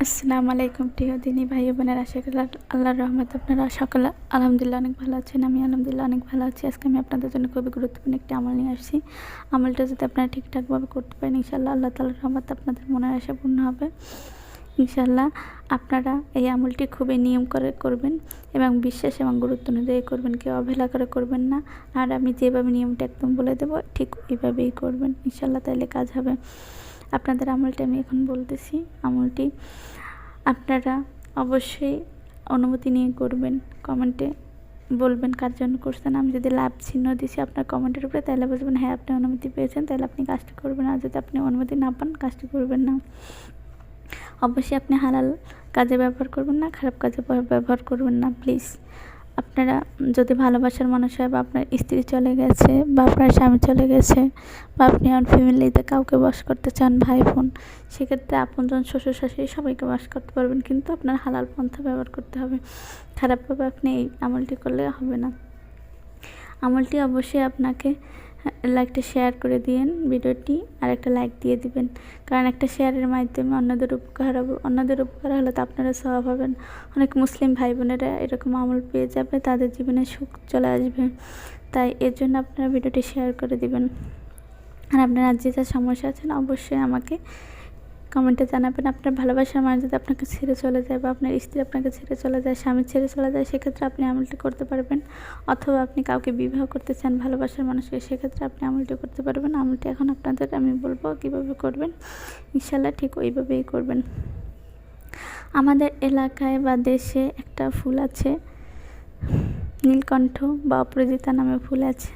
আসসালামু আলাইকুম প্রিয় দিনী ভাই বোনের, আশা করি আল্লাহর রহমত আপনারা সকলে আলহামদুলিল্লাহ অনেক ভালো আছেন। আমি আলহামদুলিল্লাহ অনেক ভালো আছি। আজকে আমি আপনাদের জন্য খুবই গুরুত্বপূর্ণ একটি আমল নিয়ে আসছি। আমলটা যদি আপনারা ঠিকঠাকভাবে করতে পারেন, ইনশাআল্লাহ আল্লাহ তাআলার রহমতে আপনাদের মনের আশা পূর্ণ হবে। ইনশাআল্লাহ আপনারা এই আমলটি খুবই নিয়ম করে করবেন এবং বিশ্বাস এবং গুরুত্ব অনুযায়ী করবেন, কেউ অবহেলা করে করবেন না। আর আমি যেভাবে নিয়মটা একদম বলে দেবো ঠিক এইভাবেই করবেন, ইনশাআল্লাহ তাহলে কাজ হবে। আপনাদের আমলটি আমি এখন বলতেছি। আমলটি আপনারা অবশ্যই অনুমতি নিয়ে করবেন। কমেন্টে বলবেন কার জন্য করছেন। আমি যদি লাভ চিহ্ন দিছি আপনার কমেন্টের উপরে, তাহলে বুঝবেন হ্যাঁ আপনি অনুমতি পেয়েছেন, তাহলে আপনি কাজটি করবেন। আর যদি আপনি অনুমতি না পান, কাজটি করবেন না। অবশ্যই আপনি হালাল কাজে ব্যবহার করবেন না, খারাপ কাজে ব্যবহার করবেন না প্লিজ। আপনারা যদি ভালোবাসার মানুষ হয়, বা আপনার স্ত্রী চলে গেছে, বা আপনার স্বামী চলে গেছে, বা আপনি আমার ফ্যামিলিতে কাউকে বশ করতে চান, ভাই বোন, সেক্ষেত্রে আপনজন শ্বশুর শাশুড়ি সবাইকে বশ করতে পারবেন, কিন্তু আপনার হালাল পন্থা ব্যবহার করতে হবে। খারাপভাবে আপনি এই আমলটি করলে হবে না। আমলটি অবশ্যই আপনাকে লাইকটা শেয়ার করে দিন ভিডিওটি, আর একটা লাইক দিয়ে দিবেন, কারণ একটা শেয়ারের মাধ্যমে অন্যদের উপকার হবে। অন্যদের উপকার হলে তো আপনারা সওয়াব হবেন। অনেক মুসলিম ভাই বোনেরা এরকম আমল পেয়ে যাবে, তাদের জীবনে সুখ চলে আসবে। তাই এর জন্য আপনারা ভিডিওটি শেয়ার করে দিবেন। আর আপনারা যে যা সমস্যা আছেন অবশ্যই আমাকে কমেন্টে জানাবেন। আপনার ভালোবাসার মানুষ যদি আপনাকে ছেড়ে চলে যায়, বা আপনার স্ত্রী আপনাকে ছেড়ে চলে যায়, স্বামী ছেড়ে চলে যায়, সেক্ষেত্রে আপনি আমলটি করতে পারবেন। অথবা আপনি কাউকে বিবাহ করতে চান ভালোবাসার মানুষকে, সেক্ষেত্রে আপনি আমলটি করতে পারবেন। আমলটি এখন আপনাদের আমি বলবো কীভাবে করবেন, ইনশাআল্লাহ ঠিক ওইভাবেই করবেন। আমাদের এলাকায় বা দেশে একটা ফুল আছে, নীলকণ্ঠ বা অপরাজিতা নামে ফুল আছে।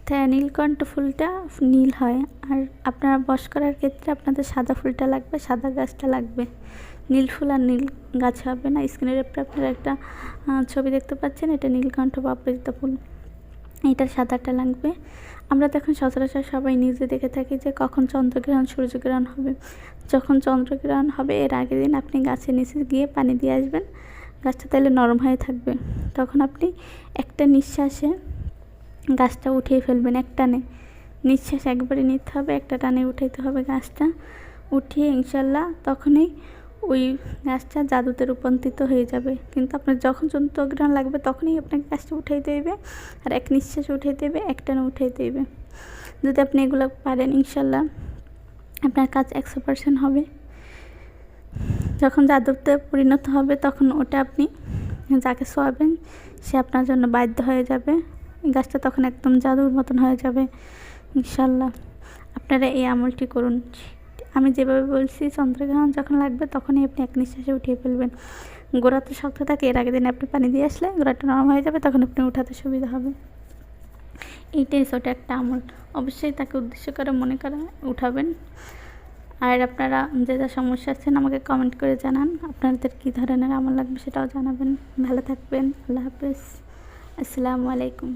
তাই নীলকণ্ঠ ফুলটা নীল হয়। আর আপনারা বশ করার ক্ষেত্রে আপনাদের সাদা ফুলটা লাগবে, সাদা গাছটা লাগবে। নীল ফুল আর নীল গাছ হবে না। স্ক্রিনের উপরে আপনারা একটা ছবি দেখতে পাচ্ছেন, এটা নীলকণ্ঠ বা অপরাজিতা ফুল, এটার সাদাটা লাগবে। আমরা তো এখন সচরাচর সবাই নিউজে দেখে থাকি যে কখন চন্দ্রগ্রহণ সূর্যগ্রহণ হবে। যখন চন্দ্রগ্রহণ হবে এর আগের দিন আপনি গাছের নিচে গিয়ে পানি দিয়ে আসবেন, গাছটা তাহলে নরম হয়ে থাকবে। তখন আপনি একটা নিঃশ্বাসে গাছটা উঠিয়ে ফেলবেন, এক টানে নিঃশ্বাস একবারে নিতে হবে, একটা টানে উঠাইতে হবে গাছটা। উঠিয়ে ইনশাল্লাহ তখনই ওই গাছটা জাদুতে রূপান্তরিত হয়ে যাবে। কিন্তু আপনার যখন চন্দ্রগ্রহণ লাগবে তখনই আপনাকে গাছটা উঠাইতে হবে, আর এক নিঃশ্বাস উঠাইতে হবে, এক টানে উঠাইতে হবে। যদি আপনি এগুলো পারেন, ইনশাল্লাহ আপনার কাজ 100% হবে। যখন জাদুতে পরিণত হবে তখন ওটা আপনি যাকে ছোঁয়াবেন সে আপনার জন্য বাধ্য হয়ে যাবে। গাছটা তখন একদম জাদুর মতন হয়ে যাবে। ইনশাল্লাহ আপনারা এই আমলটি করুন। আমি যেভাবে বলছি, চন্দ্রগ্রহণ যখন লাগবে তখনই আপনি এক নিঃশ্বাসে উঠিয়ে ফেলবেন। গোড়াটা শক্ত থাকে, এর আগের দিন আপনি পানি দিয়ে আসলে গোড়াটা নরম হয়ে যাবে, তখন আপনি উঠাতে সুবিধা হবে। এইটাই ছোটো একটা আমল, অবশ্যই তাকে উদ্দেশ্য করে মনে করে উঠাবেন। আর আপনারা যে যা সমস্যা আছেন আমাকে কমেন্ট করে জানান, আপনাদের কী ধরনের আমল লাগবে সেটাও জানাবেন। ভালো থাকবেন, আল্লাহ হাফেজ, আসসালামু আলাইকুম।